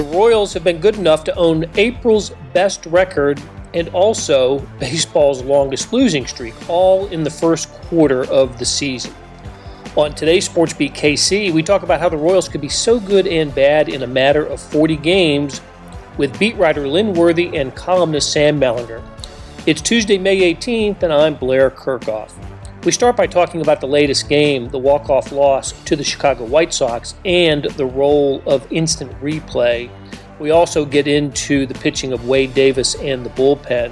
The Royals have been good enough to own April's best record and also baseball's longest losing streak, all in the first quarter of the season. On today's SportsBeat KC, we talk about how the Royals could be so good and bad in a matter of 40 games with beat writer Lynn Worthy and columnist Sam Mellinger. It's Tuesday, May 18th, and I'm Blair Kirchhoff. We start by talking about the latest game, the walk-off loss to the Chicago White Sox, and the role of instant replay. We also get into the pitching of Wade Davis and the bullpen.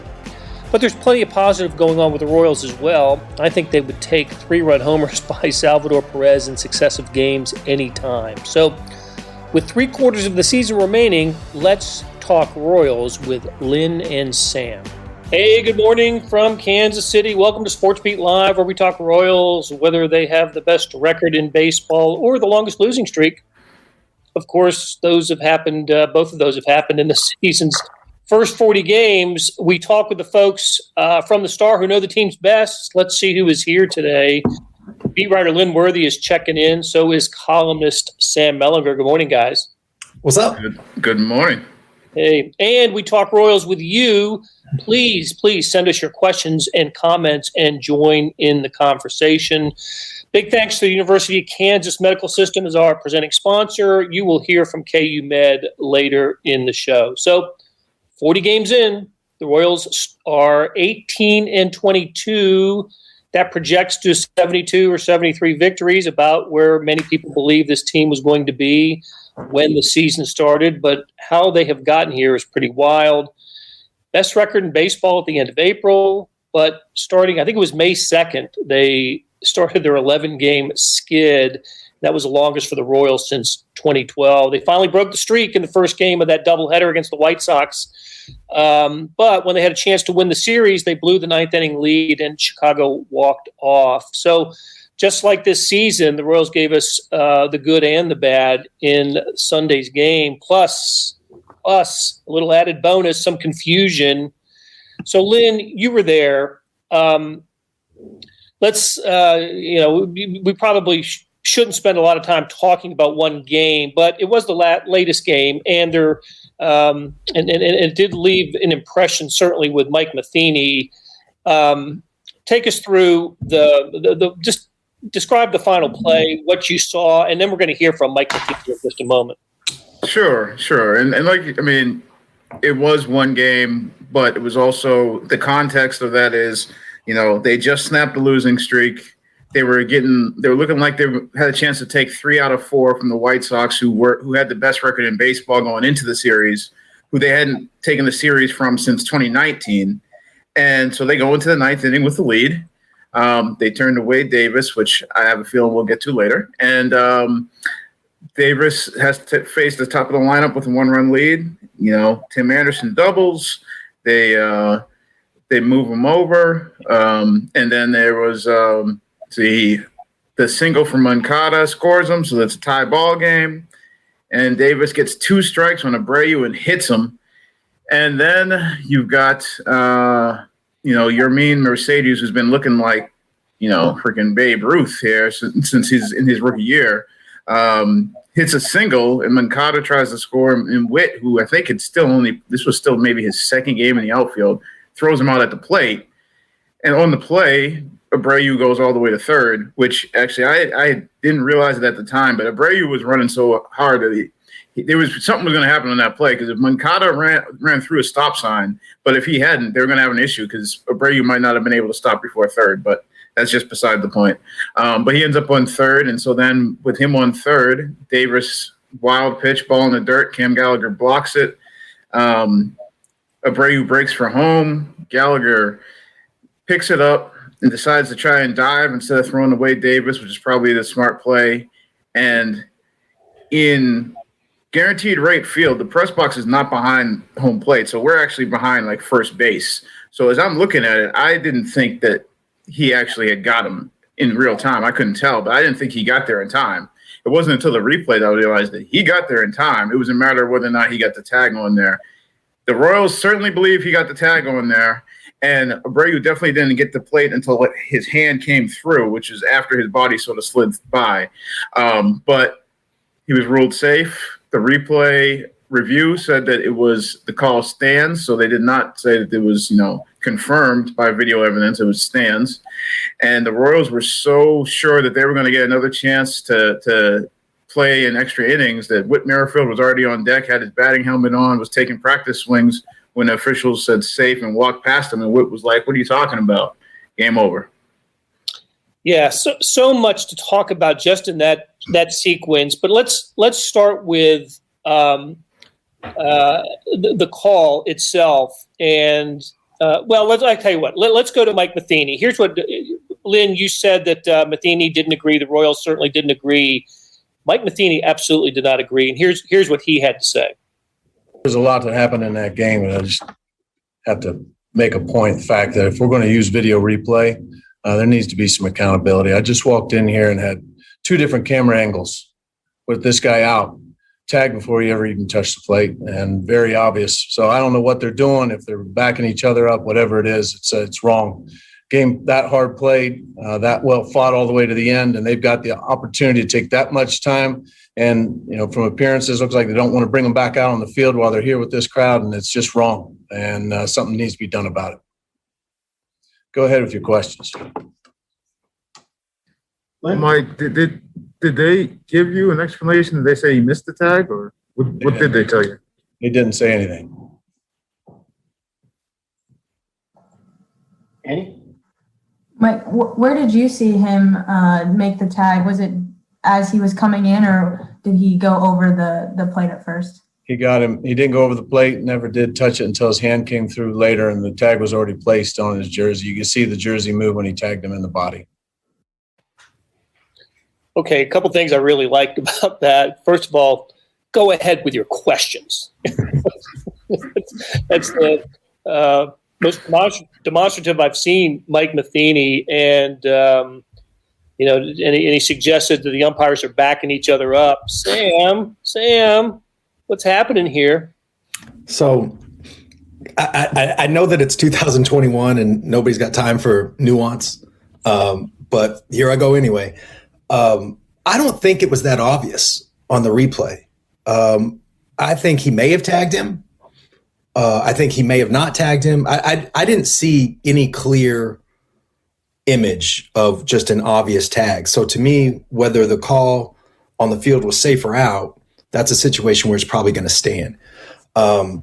But there's plenty of positive going on with the Royals as well. I think they would take 3-run homers by Salvador Perez in successive games anytime. So, with 3 quarters of the season remaining, let's talk Royals with Lynn and Sam. Hey, good morning from Kansas City. Welcome to SportsBeat Live, where we talk Royals, whether they have the best record in baseball or the longest losing streak. Of course, those have happened. Both of those have happened in the season's first 40 games. We talk with the folks from the Star who know the teams best. Let's see who is here today. Beat writer Lynn Worthy is checking in. So is columnist Sam Mellinger. Good morning, guys. What's up? Good morning. Hey, and we talk Royals with you. Please send us your questions and comments and join in the conversation. Big thanks to the University of Kansas Medical System as our presenting sponsor. You will hear from KU Med later in the show. So, 40 games in, the Royals are 18-22. That projects to 72 or 73 victories, about where many people believe this team was going to be when the season started. But how they have gotten here is pretty wild. Best record in baseball at the end of April, but starting, I think it was May 2nd, they started their 11-game skid. That was the longest for the Royals since 2012. They finally broke the streak in the first game of that doubleheader against the White Sox. But when they had a chance to win the series, they blew the 9th-inning lead, and Chicago walked off. So just like this season, the Royals gave us the good and the bad in Sunday's game, plus a little added bonus, some confusion. So, Lynn, you were there. We probably shouldn't spend a lot of time talking about one game, but it was the latest game, and it did leave an impression, certainly with Mike Matheny. Take us through just describe the final play, what you saw, and then we're going to hear from Mike Matheny in just a moment. Sure. And it was one game, but it was also the context of that is, they just snapped the losing streak. They were looking like they had a chance to take 3 out of 4 from the White Sox, who had the best record in baseball going into the series, who they hadn't taken the series from since 2019. And so they go into the 9th inning with the lead. They turn to Wade Davis, which I have a feeling we'll get to later. And Davis has to face the top of the lineup with a 1-run lead. Tim Anderson doubles. They move him over. And then there was the single from Moncada scores him, so that's a tie ball game. And Davis gets 2 strikes on Abreu and hits him. And then you've got, Yermin Mercedes, who's been looking like, freaking Babe Ruth here since he's in his rookie year. Hits a single, and Moncada tries to score him. And Witt, who I think this was still maybe his second game in the outfield, throws him out at the plate. And on the play, Abreu goes all the way to third, which actually I didn't realize it at the time, but Abreu was running so hard that something was going to happen on that play, because if Moncada ran through a stop sign, but if he hadn't, they were going to have an issue because Abreu might not have been able to stop before third, but that's just beside the point. But he ends up on third, and so then with him on third, Davis, wild pitch, ball in the dirt, Cam Gallagher blocks it. Abreu breaks for home. Gallagher picks it up and decides to try and dive instead of throwing away Davis, which is probably the smart play. And in guaranteed rate field, the press box is not behind home plate, so we're actually behind like first base. So as I'm looking at it, I didn't think that he actually had got him in real time. I couldn't tell, but I didn't think he got there in time. It wasn't until the replay that I realized that he got there in time. It was a matter of whether or not he got the tag on there. The Royals certainly believe he got the tag on there, and Abreu definitely didn't get the plate until his hand came through, which is after his body sort of slid by. But he was ruled safe. The replay review said that it was the call stands, so they did not say that it was, confirmed by video evidence. It was stands. And the Royals were so sure that they were going to get another chance to play in extra innings that Whit Merrifield was already on deck, had his batting helmet on, was taking practice swings when the officials said safe and walked past him. And Whit was like, "What are you talking about? Game over." Yeah, so much to talk about just in that sequence. But let's start with the call itself. And I tell you what. Let's go to Mike Matheny. Here's what, Lynn, you said that Matheny didn't agree. The Royals certainly didn't agree. Mike Matheny absolutely did not agree. And here's what he had to say. There's a lot that happened in that game, and I just have to make a point, the fact that if we're going to use video replay, there needs to be some accountability. I just walked in here and had 2 different camera angles with this guy out, tagged before he ever even touched the plate, and very obvious. So I don't know what they're doing, if they're backing each other up, whatever it is, it's wrong. Game that hard played, that well fought all the way to the end, and they've got the opportunity to take that much time. And, from appearances, looks like they don't want to bring them back out on the field while they're here with this crowd, and it's just wrong. And something needs to be done about it. Go ahead with your questions. Mike, did they give you an explanation? Did they say you missed the tag, or what did they tell you? He didn't say anything. Annie? Mike, where did you see him make the tag? Was it as he was coming in, or did he go over the plate at first? He got him. He didn't go over the plate, never did touch it until his hand came through later, and the tag was already placed on his jersey. You can see the jersey move when he tagged him in the body. Okay, a couple things I really liked about that. First of all, go ahead with your questions. That's the most demonstrative I've seen Mike Matheny, and he suggested that the umpires are backing each other up. Sam, what's happening here? So I know that it's 2021 and nobody's got time for nuance, but here I go anyway. I don't think it was that obvious on the replay. I think he may have tagged him. I think he may have not tagged him. I didn't see any clear image of just an obvious tag. So to me, whether the call on the field was safe or out, that's a situation where it's probably going to stand. I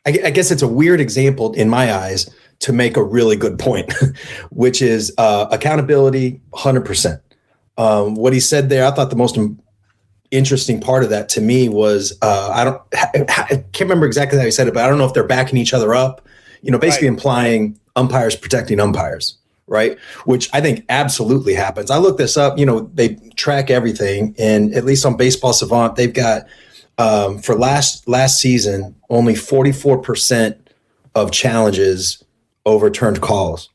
guess it's a weird example in my eyes to make a really good point, which is accountability, 100%. What he said there, I thought the most interesting part of that to me was I can't remember exactly how he said it, but I don't know if they're backing each other up, basically implying umpires protecting umpires, right? Which I think absolutely happens. I looked this up, they track everything, and at least on Baseball Savant, they've got for last season, only 44% of challenges overturned calls.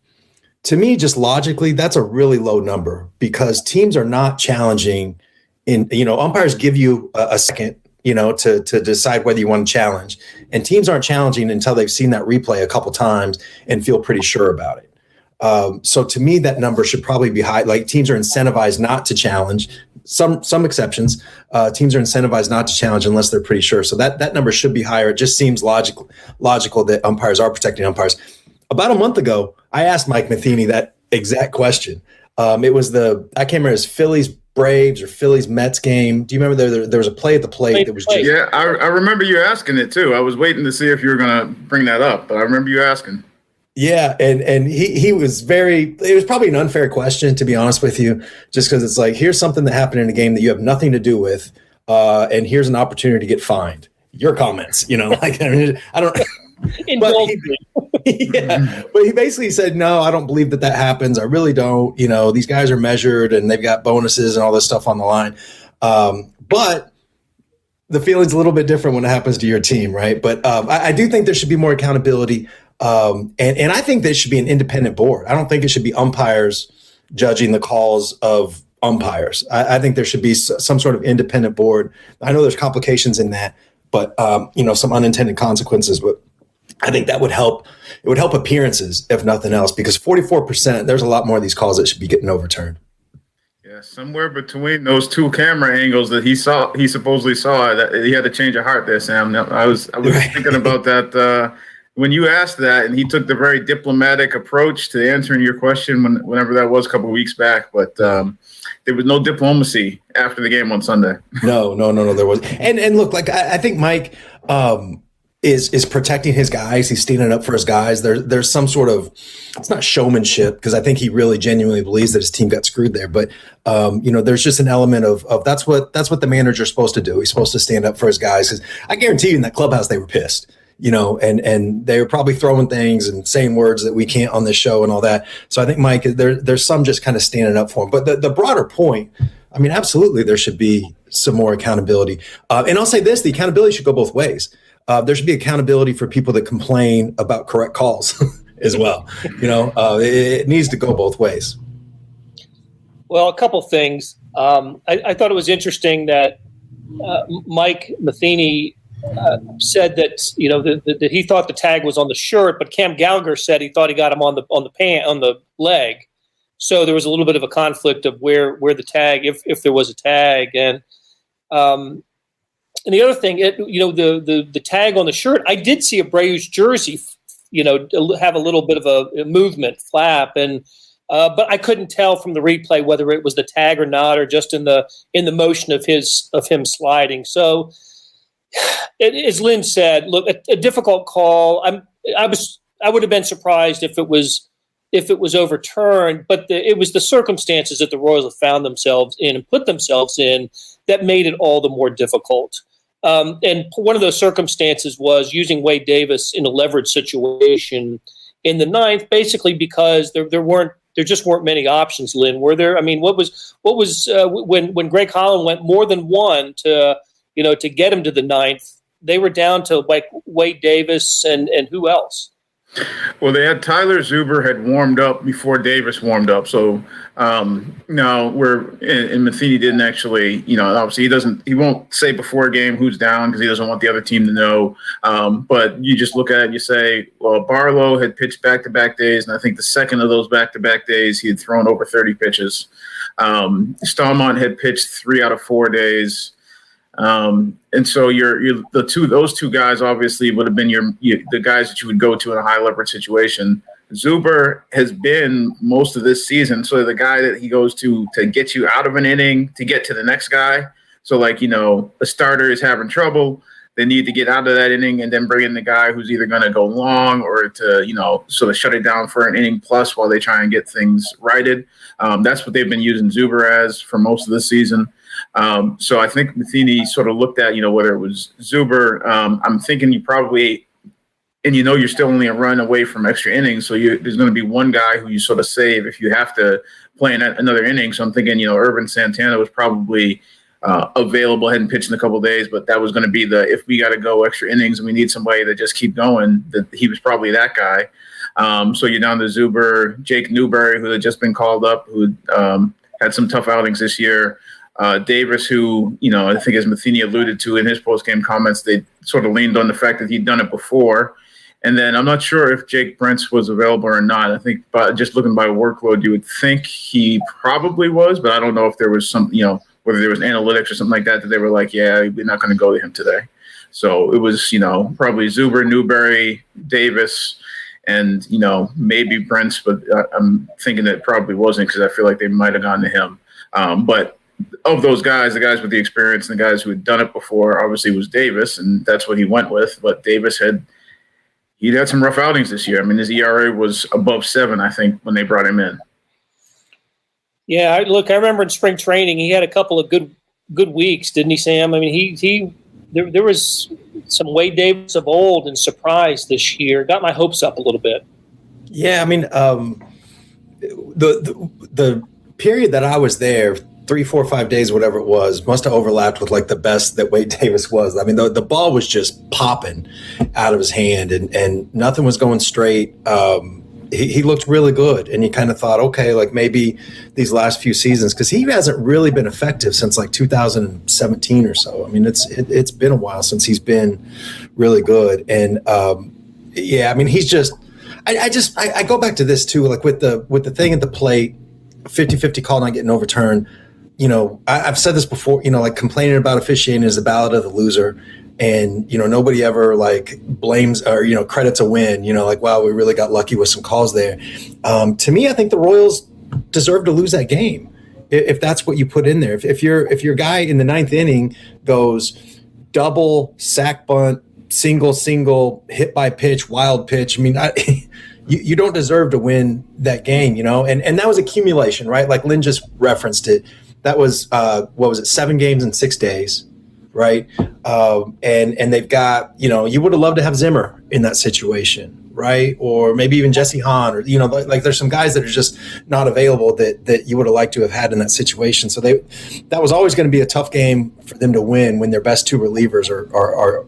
To me, just logically, that's a really low number because teams are not challenging umpires give you a second, to decide whether you want to challenge, and teams aren't challenging until they've seen that replay a couple times and feel pretty sure about it. So to me, that number should probably be high. Like teams are incentivized not to challenge. Some exceptions, teams are incentivized not to challenge unless they're pretty sure. So that number should be higher. It just seems logical that umpires are protecting umpires. About a month ago, I asked Mike Matheny that exact question. It was I can't remember, it was Phillies Braves or Phillies Mets game. Do you remember there was a play at the plate that was just... Yeah, I remember you asking it too. I was waiting to see if you were going to bring that up, but I remember you asking. Yeah, and he was it was probably an unfair question, to be honest with you, just because it's like, here's something that happened in a game that you have nothing to do with, and here's an opportunity to get fined. Your comments, I don't... But he basically said, no, I don't believe that happens. I really don't. These guys are measured and they've got bonuses and all this stuff on the line. But the feeling's a little bit different when it happens to your team, right? But I do think there should be more accountability. And I think there should be an independent board. I don't think it should be umpires judging the calls of umpires. I think there should be some sort of independent board. I know there's complications in that, but some unintended consequences. But I think that would help. It would help appearances, if nothing else, because 44%, there's a lot more of these calls that should be getting overturned. Yeah, Yeah, somewhere between those two camera angles that he supposedly saw, that he had to change of heart there, Sam. I was thinking about that when you asked that, and he took the very diplomatic approach to answering your question whenever that was a couple of weeks back. But there was no diplomacy after the game on Sunday. No, there was. And look, like I think Mike is protecting his guys. He's standing up for his guys. There's some sort of, it's not showmanship, because I think he really genuinely believes that his team got screwed there. But there's just an element of that's what the manager's supposed to do. He's supposed to stand up for his guys. 'Cause I guarantee you in that clubhouse they were pissed. And they were probably throwing things and saying words that we can't on this show and all that. So I think, Mike, there's some just kind of standing up for him. But the broader point, I mean, absolutely, there should be some more accountability. And I'll say this, the accountability should go both ways. There should be accountability for people that complain about correct calls as well. It needs to go both ways. Well, a couple things. I thought it was interesting that Mike Matheny said that that he thought the tag was on the shirt, but Cam Gallagher said he thought he got him on the leg. So there was a little bit of a conflict of where the tag, if there was a tag, and the other thing, the tag on the shirt, I did see a Braves jersey, have a little bit of a movement, flap, and but I couldn't tell from the replay whether it was the tag or not, or just in the motion of him sliding. So, as Lynn said, look, a difficult call. I would have been surprised if it was overturned, but it was the circumstances that the Royals have found themselves in and put themselves in that made it all the more difficult. And one of those circumstances was using Wade Davis in a leverage situation in the ninth, basically because there just weren't many options. Lynn, were there? I mean, what was when Greg Holland went more than one to get him to the ninth? They were down to like Wade Davis and who else? Well, they had Tyler Zuber had warmed up before Davis warmed up. So no, and Matheny didn't actually, obviously he won't say before a game who's down because he doesn't want the other team to know. But you just look at it and you say, well, Barlow had pitched back-to-back days, and I think the second of those back-to-back days he had thrown over 30 pitches. Stallmont had pitched 3 out of 4 days. And so those two guys obviously would have been the guys that you would go to in a high leverage situation. Zuber has been most of this season sort of the guy that he goes to get you out of an inning to get to the next guy. So a starter is having trouble. They need to get out of that inning and then bring in the guy who's either going to go long or to, sort of shut it down for an inning plus while they try and get things righted. That's what they've been using Zuber as for most of the season. So I think Matheny sort of looked at, whether it was Zuber. I'm thinking you probably, and you're still only a run away from extra innings. So there's going to be one guy who you sort of save if you have to play in another inning. So I'm thinking, Urban Santana was probably available, hadn't pitched in a couple of days, but that was going to be if we got to go extra innings and we need somebody to just keep going, that he was probably that guy. So you're down to Zuber, Jake Newberry, who had just been called up, who had some tough outings this year. Davis, who, I think as Matheny alluded to in his post-game comments, they sort of leaned on the fact that he'd done it before. And then I'm not sure if Jake Brentz was available or not. I think just looking by workload, you would think he probably was, but I don't know if there was some, whether there was analytics or something like that they were like, yeah, we're not going to go to him today. So it was, probably Zuber, Newberry, Davis, and, maybe Brentz, but I'm thinking that it probably wasn't because I feel like they might have gone to him. But of those guys, the guys with the experience and the guys who had done it before, obviously was Davis, and that's what he went with. But Davis he'd had some rough outings this year. I mean, his ERA was above 7, I think, when they brought him in. Yeah, I remember in spring training he had a couple of good weeks, didn't he, Sam? I mean, there was some Wade Davis of old and surprise this year. Got my hopes up a little bit. Yeah, I mean, the period that I was there, 3, 4, 5 days, whatever it was, must have overlapped with like the best that Wade Davis was. I mean, the ball was just popping out of his hand and nothing was going straight. He looked really good, and you kind of thought, okay, like maybe these last few seasons, because he hasn't really been effective since like 2017 or so. I mean, it's been a while since he's been really good, and yeah, I mean, he's just. I go back to this too, like with the thing at the plate, 50-50 call not getting overturned. I've said this before, like complaining about officiating is the ballad of the loser. And, nobody ever like blames or, credits a win, like, wow, we really got lucky with some calls there. To me, I think the Royals deserve to lose that game if that's what you put in there. If your guy in the ninth inning goes double, sack bunt, single, hit by pitch, wild pitch, I mean, you don't deserve to win that game, and that was accumulation, right? Like Lynn just referenced it. That was, 7 games in 6 days. Right. And they've got, you would have loved to have Zimmer in that situation. Right. Or maybe even Jesse Hahn, or, like there's some guys that are just not available that you would have liked to have had in that situation. So that was always going to be a tough game for them to win when their best 2 relievers are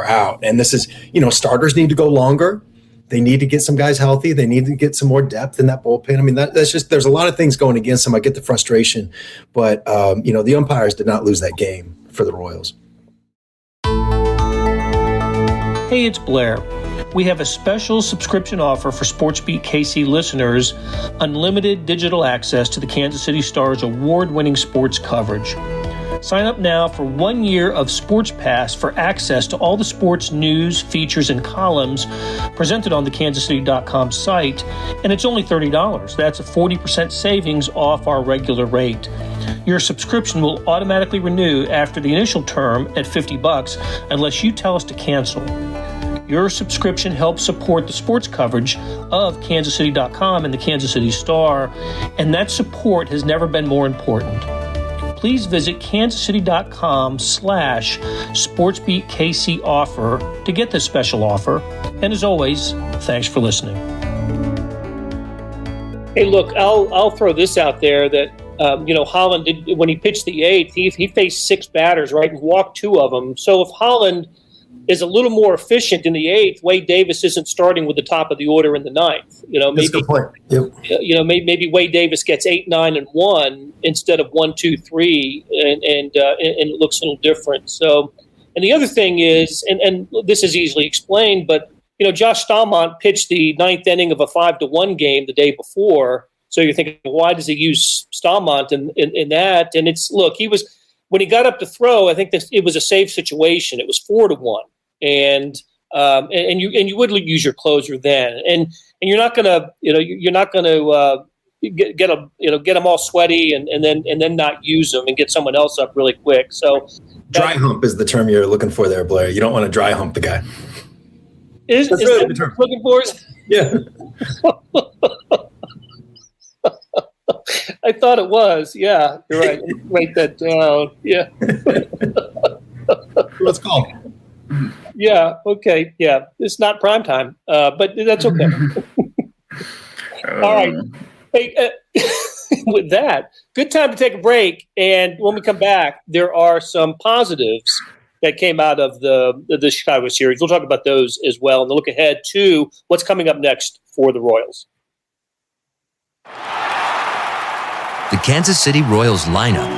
out. And this is, starters need to go longer. They need to get some guys healthy. They need to get some more depth in that bullpen. I mean, that's just, there's a lot of things going against them. I get the frustration, but the umpires did not lose that game for the Royals. Hey, it's Blair. We have a special subscription offer for SportsBeat KC listeners, unlimited digital access to the Kansas City Star's award-winning sports coverage. Sign up now for 1 year of Sports Pass for access to all the sports news, features, and columns presented on the kansascity.com site, and it's only $30. That's a 40% savings off our regular rate. Your subscription will automatically renew after the initial term at $50 unless you tell us to cancel. Your subscription helps support the sports coverage of kansascity.com and the Kansas City Star, and that support has never been more important. Please visit kansascity.com/SportsBeatKC offer to get this special offer. And as always, thanks for listening. Hey, look, I'll throw this out there that Holland did when he pitched the 8th. He faced 6 batters, right, and walked 2 of them. So if Holland is a little more efficient in the 8th, Wade Davis isn't starting with the top of the order in the 9th. That's a good point. Yep. Maybe Wade Davis gets 8, 9, and 1 instead of 1, 2, 3, and it looks a little different. So, and the other thing is, and this is easily explained, but Josh Staumont pitched the 9th inning of a 5-1 game the day before. So you're thinking, why does he use Staumont in that? And it's, look, when he got up to throw, I think it was a safe situation. It was 4-1, and you would use your closer then, and you're not gonna get them all sweaty and then not use them and get someone else up really quick. So dry hump is the term you're looking for there, Blair. You don't want to dry hump the guy. Is that what you're looking for? Yeah. I thought it was. Yeah, you're right. Write that down. Yeah. Let's call. Yeah. Okay. Yeah. It's not prime time, but that's okay. All right. Hey, with that, good time to take a break. And when we come back, there are some positives that came out of the Chicago series. We'll talk about those as well, and look ahead to what's coming up next for the Royals. The Kansas City Royals lineup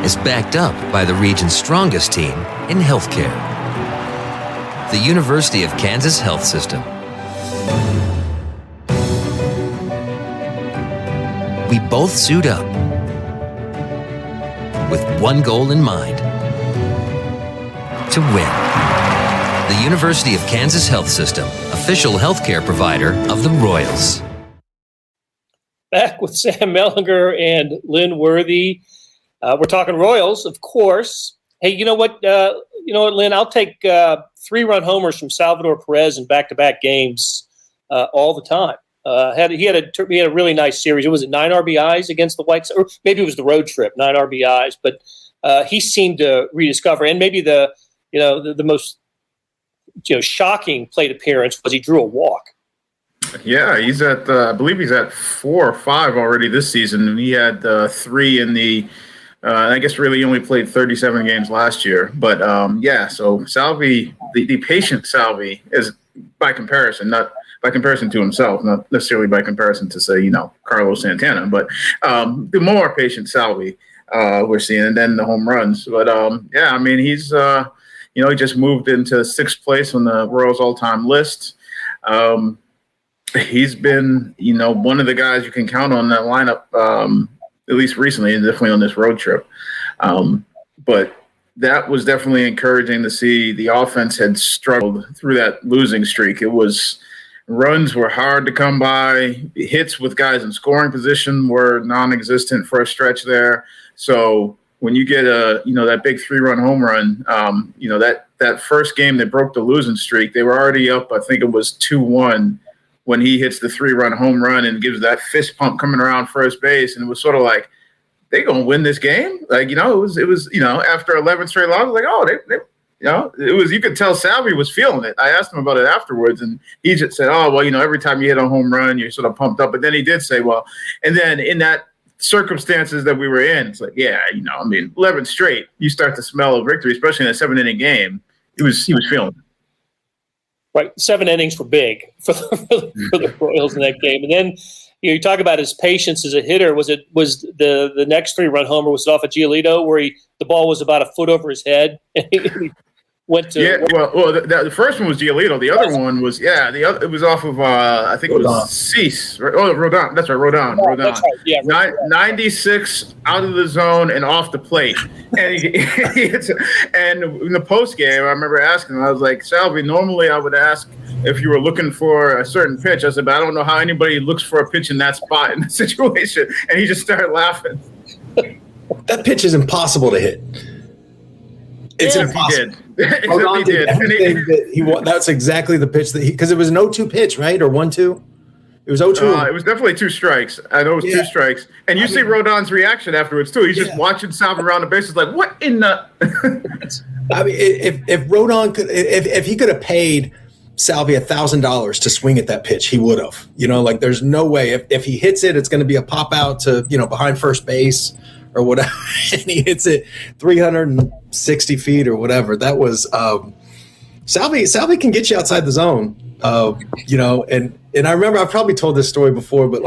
is backed up by the region's strongest team in healthcare, the University of Kansas Health System. We both suit up with one goal in mind: to win. The University of Kansas Health System, official healthcare provider of the Royals. Back with Sam Mellinger and Lynn Worthy. We're talking Royals, of course. Hey, you know what, Lynn? I'll take 3-run homers from Salvador Perez in back-to-back games all the time. He had a really nice series. It was 9 RBIs against the White Sox, or maybe it was the road trip, 9 RBIs. But he seemed to rediscover, and maybe the most shocking plate appearance was he drew a walk. Yeah, he's at I believe he's at 4 or 5 already this season, and he had 3 in the. I guess really only played 37 games last year, but so Salvi, the patient Salvi, is by comparison, not by comparison to himself, not necessarily by comparison to say Carlos Santana, but the more patient Salvi we're seeing, and then the home runs. But he's he just moved into 6th place on the Royals all-time list. He's been, one of the guys you can count on that lineup at least recently, and definitely on this road trip. But that was definitely encouraging to see. The offense had struggled through that losing streak. Runs were hard to come by. Hits with guys in scoring position were non-existent for a stretch there. So when you get that big 3-run home run, that first game that broke the losing streak, they were already up. I think it was 2-1 when he hits the 3-run home run and gives that fist pump coming around first base. And it was sort of like, they going to win this game. Like, it was after 11 straight losses, like, oh, they you could tell Salvi was feeling it. I asked him about it afterwards, and he just said, oh, well, every time you hit a home run, you're sort of pumped up. But then he did say, well, and then in that circumstances that we were in, it's like, 11 straight, you start to smell a victory, especially in a 7-inning game. He was feeling it. Right. 7 innings were big for the Royals in that game. And then you talk about his patience as a hitter. Was the next 3-run homer, was it off of Giolito where the ball was about a foot over his head? And he went to the first one was Giolito. The other one was it was off of I think it was Cease. Rodon. That's right, Rodon. Oh, that's right. Yeah, 96 out of the zone and off the plate. And and in the post game, I remember asking him, I was like, Salvi, normally I would ask if you were looking for a certain pitch. I said, but I don't know how anybody looks for a pitch in that spot in that situation. And he just started laughing. That pitch is impossible to hit. It's impossible. He did. That's exactly the pitch because it was an 0-2 pitch, right? Or 1-2? It was 0-2. It was definitely 2 strikes. I know it was 2 strikes. And you see Rodon's reaction afterwards, too. He's just watching Salvi around the bases like, what in the – I mean, if Rodon could – if he could have paid Salvi $1,000 to swing at that pitch, he would have. There's no way. If he hits it, it's going to be a pop out to, behind first base or whatever. And he hits it 360 feet or whatever. That was Salvi can get you outside the zone, and I remember I've probably told this story before, but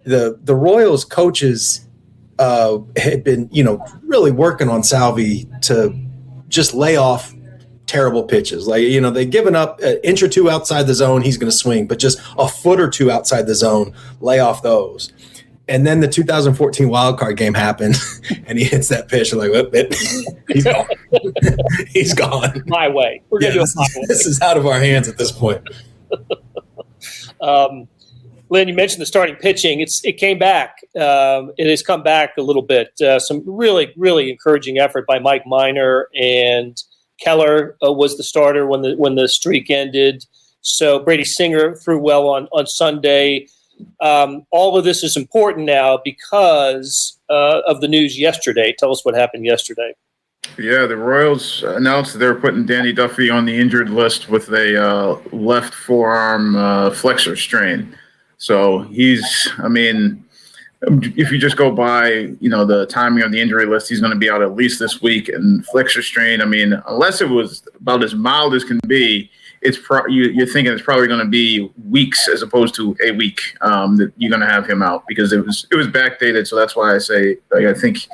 the Royals coaches had been, really working on Salvi to just lay off terrible pitches. They've given up an inch or two outside the zone, he's going to swing, but just a foot or two outside the zone, lay off those. And then the 2014 wild card game happened, and he hits that pitch. I'm like, he's gone. He's gone. My way. We're going to do it my way. This is out of our hands at this point. Lynn, you mentioned the starting pitching. It came back. It has come back a little bit. Some really, really encouraging effort by Mike Minor, and Keller was the starter when the streak ended. So Brady Singer threw well on Sunday. All of this is important now because of the news yesterday. Tell us what happened yesterday. Yeah, the Royals announced that they were putting Danny Duffy on the injured list with a left forearm flexor strain. So if you just go by, the timing of the injury list, he's going to be out at least this week. And flexor strain, unless it was about as mild as can be, you're thinking it's probably going to be weeks as opposed to a week that you're going to have him out, because it was backdated. So that's why I say I think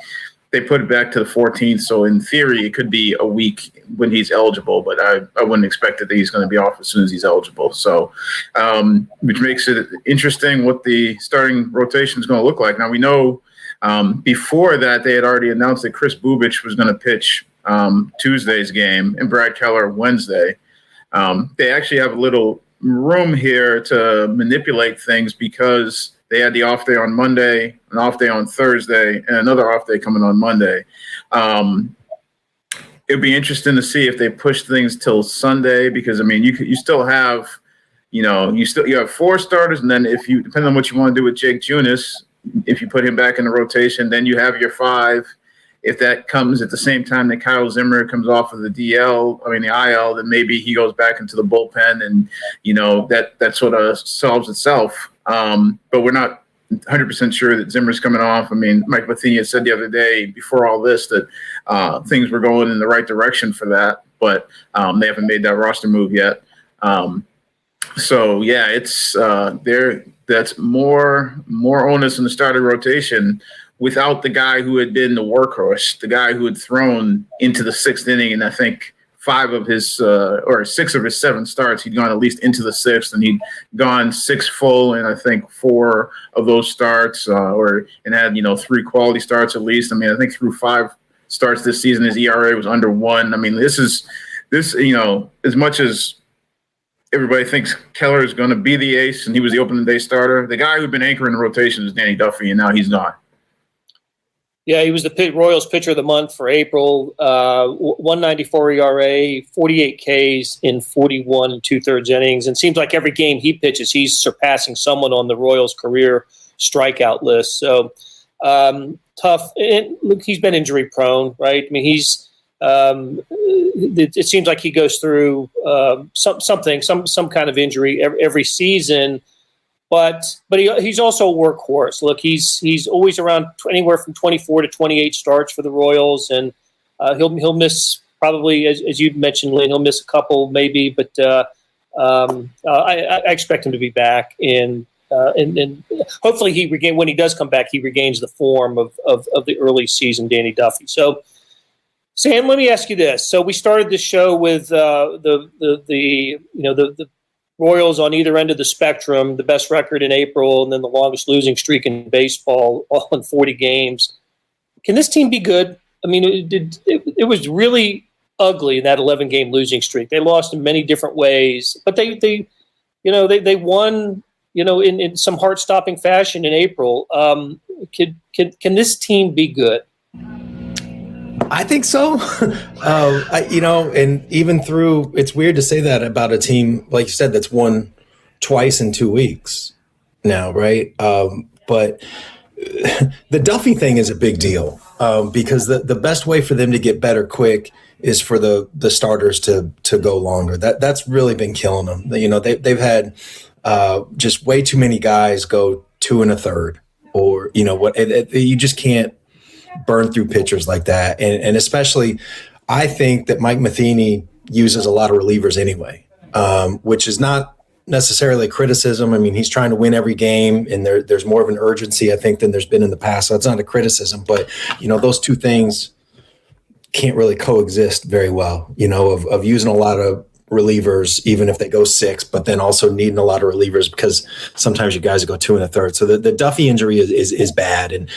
they put it back to the 14th. So in theory, it could be a week when he's eligible, but I wouldn't expect that he's going to be off as soon as he's eligible. So, which makes it interesting what the starting rotation is going to look like. Now we know before that they had already announced that Chris Bubich was going to pitch Tuesday's game and Brad Keller Wednesday. They actually have a little room here to manipulate things because they had the off day on Monday, an off day on Thursday, and another off day coming on Monday. It'd be interesting to see if they push things till Sunday, because you still have, you have 4 starters, and then depending on what you want to do with Jake Junis, if you put him back in the rotation, then you have your 5. If that comes at the same time that Kyle Zimmer comes off of the IL, then maybe he goes back into the bullpen, and that sort of solves itself. But we're not 100% sure that Zimmer's coming off. Mike Matheny said the other day before all this that things were going in the right direction for that, but they haven't made that roster move yet. So yeah, it's that's more onus in the starting rotation without the guy who had been the workhorse, the guy who had thrown into the 6th inning in, I think, 5 of his or 6 of his 7 starts, he'd gone at least into the 6th, and he'd gone 6 full in I think 4 of those starts, and had 3 quality starts at least. I mean, I think through 5 starts this season, his ERA was under 1. I mean, this as much as everybody thinks Keller is going to be the ace, and he was the opening day starter, the guy who'd been anchoring the rotation is Danny Duffy, and now he's gone. Yeah, he was the Royals pitcher of the month for April. 194 ERA, 48 Ks in 41 2/3 innings. And it seems like every game he pitches, he's surpassing someone on the Royals' career strikeout list. So tough. And look, he's been injury prone, right? I mean, it seems like he goes through some kind of injury every season. But he's also a workhorse. Look, he's always around anywhere from 24 to 28 starts for the Royals, and he'll miss probably, as you mentioned, Lynn, he'll miss a couple maybe, but I expect him to be back, and hopefully when he does come back, he regains the form of the early season Danny Duffy. So, Sam, let me ask you this. So we started this show with the Royals on either end of the spectrum, the best record in April, and then the longest losing streak in baseball, all in 40 games. Can this team be good? I mean, it was really ugly in that 11-game losing streak. They lost in many different ways, but they won, in some heart-stopping fashion in April. Can this team be good? I think so. And even through, it's weird to say that about a team, like you said, that's won twice in 2 weeks now, right? But the Duffy thing is a big deal because the best way for them to get better quick is for the starters to go longer. That's really been killing them. They've had just way too many guys go 2 1/3, or you just can't burn through pitchers like that. And especially, I think that Mike Matheny uses a lot of relievers anyway, which is not necessarily a criticism. I mean, he's trying to win every game, and there's more of an urgency, I think, than there's been in the past. So it's not a criticism, but, those two things can't really coexist very well, of using a lot of relievers, even if they go 6, but then also needing a lot of relievers because sometimes you guys go 2 1/3. So the Duffy injury is bad. And,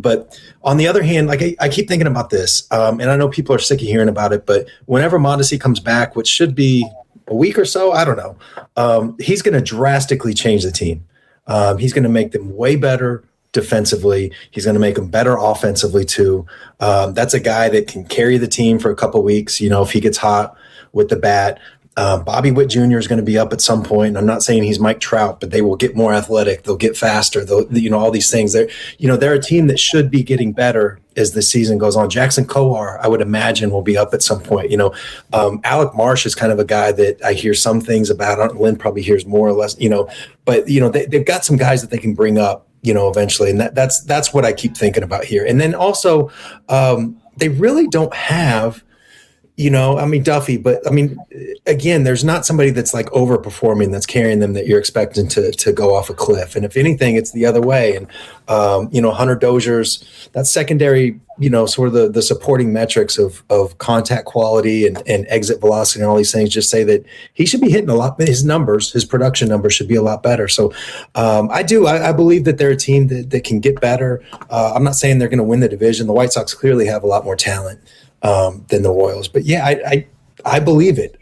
but on the other hand, like I keep thinking about this, and I know people are sick of hearing about it, but whenever Mondesi comes back, which should be a week or so, I don't know, he's going to drastically change the team. He's going to make them way better defensively. He's going to make them better offensively too. That's a guy that can carry the team for a couple of weeks, if he gets hot with the bat. Bobby Witt Jr. is going to be up at some point. I'm not saying he's Mike Trout, but they will get more athletic. They'll get faster. All these things. They're a team that should be getting better as the season goes on. Jackson Kowar, I would imagine, will be up at some point. Alec Marsh is kind of a guy that I hear some things about. Lynn probably hears more or less. But they've got some guys that they can bring up. Eventually, and that's what I keep thinking about here. And then also, they really don't have. Duffy, but again, there's not somebody that's like overperforming that's carrying them that you're expecting to go off a cliff. And if anything, it's the other way. And, Hunter Dozier's, that secondary, sort of the supporting metrics of contact quality and exit velocity and all these things just say that he should be hitting a lot. His production numbers should be a lot better. So I believe that they're a team that can get better. I'm not saying they're going to win the division. The White Sox clearly have a lot more talent than the Royals. But yeah, I believe it.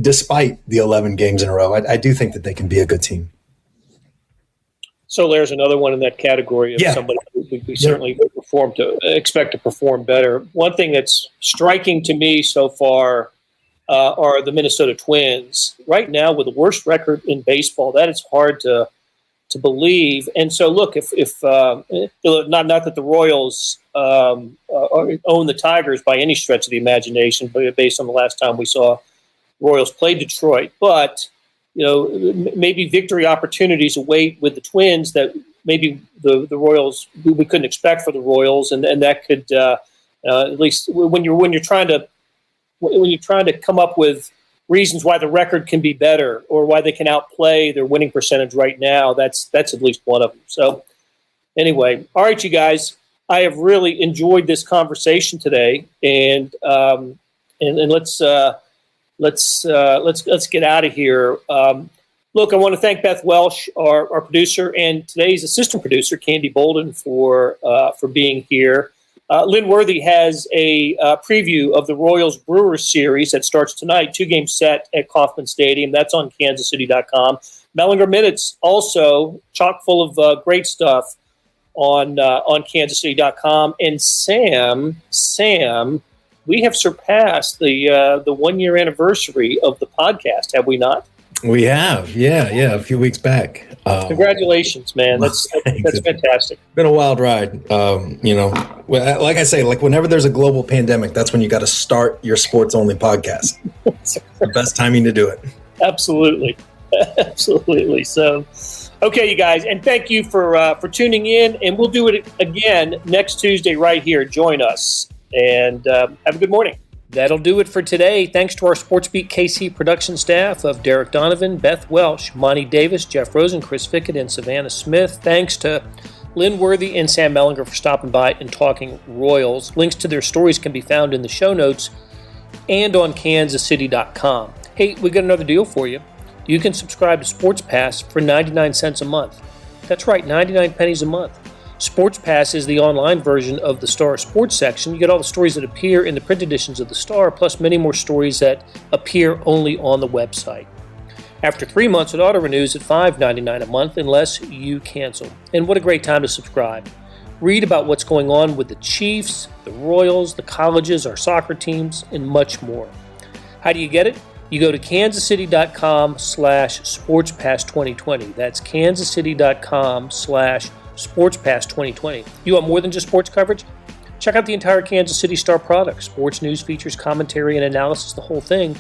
Despite the 11 games in a row, I do think that they can be a good team. So there's another one in that category of somebody we certainly expect to perform better. One thing that's striking to me so far are the Minnesota Twins. Right now, with the worst record in baseball, that is hard to believe. And so, look, if not that the Royals own the Tigers by any stretch of the imagination, but based on the last time we saw Royals play Detroit, but maybe victory opportunities await with the Twins that maybe the Royals we couldn't expect for the Royals, and that could at least when you're trying to come up with reasons why the record can be better or why they can outplay their winning percentage right now, that's at least one of them. So anyway, all right, you guys, I have really enjoyed this conversation today, and and let's get out of here. Look, I want to thank Beth Welsh, our producer, and today's assistant producer, Candy Bolden, for being here. Lynn Worthy has a preview of the Royals-Brewers series that starts tonight, 2-game set at Kauffman Stadium. That's on kansascity.com. Mellinger Minutes, also chock full of great stuff on kansascity.com. And Sam, we have surpassed the 1-year anniversary of the podcast, have we not? We have, yeah, a few weeks back. Congratulations, man! That's fantastic. It's been a wild ride. Like I say, like whenever there's a global pandemic, that's when you got to start your sports only podcast. The best timing to do it. Absolutely. So, okay, you guys, and thank you for tuning in, and we'll do it again next Tuesday right here. Join us, and have a good morning. That'll do it for today. Thanks to our SportsBeat KC production staff of Derek Donovan, Beth Welsh, Monty Davis, Jeff Rosen, Chris Fickett, and Savannah Smith. Thanks to Lynn Worthy and Sam Mellinger for stopping by and talking Royals. Links to their stories can be found in the show notes and on kansascity.com. Hey, we got another deal for you. You can subscribe to Sports Pass for 99 cents a month. That's right, 99 pennies a month. Sports Pass is the online version of the Star Sports section. You get all the stories that appear in the print editions of the Star, plus many more stories that appear only on the website. After 3 months, it auto-renews at $5.99 a month unless you cancel. And what a great time to subscribe. Read about what's going on with the Chiefs, the Royals, the colleges, our soccer teams, and much more. How do you get it? You go to kansascity.com/SportsPass2020. That's kansascity.com/SportsPass2020. You want more than just sports coverage? Check out the entire Kansas City Star product. Sports news, features, commentary, and analysis, the whole thing.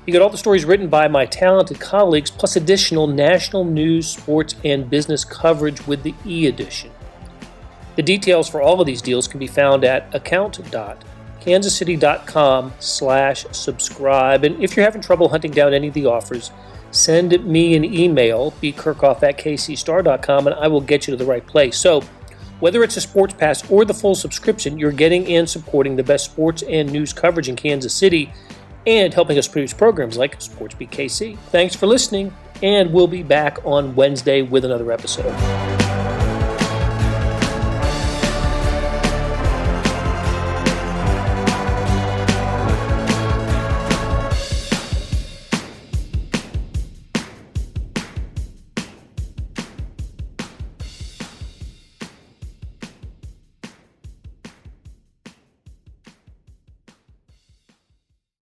You get all the stories written by my talented colleagues, plus additional national news, sports, and business coverage with the e-edition. The details for all of these deals can be found at account.kansascity.com/subscribe. And if you're having trouble hunting down any of the offers, send me an email, bkirkhoff@kcstar.com, and I will get you to the right place. So, whether it's a sports pass or the full subscription, you're getting and supporting the best sports and news coverage in Kansas City and helping us produce programs like SportsBeat KC. Thanks for listening, and we'll be back on Wednesday with another episode.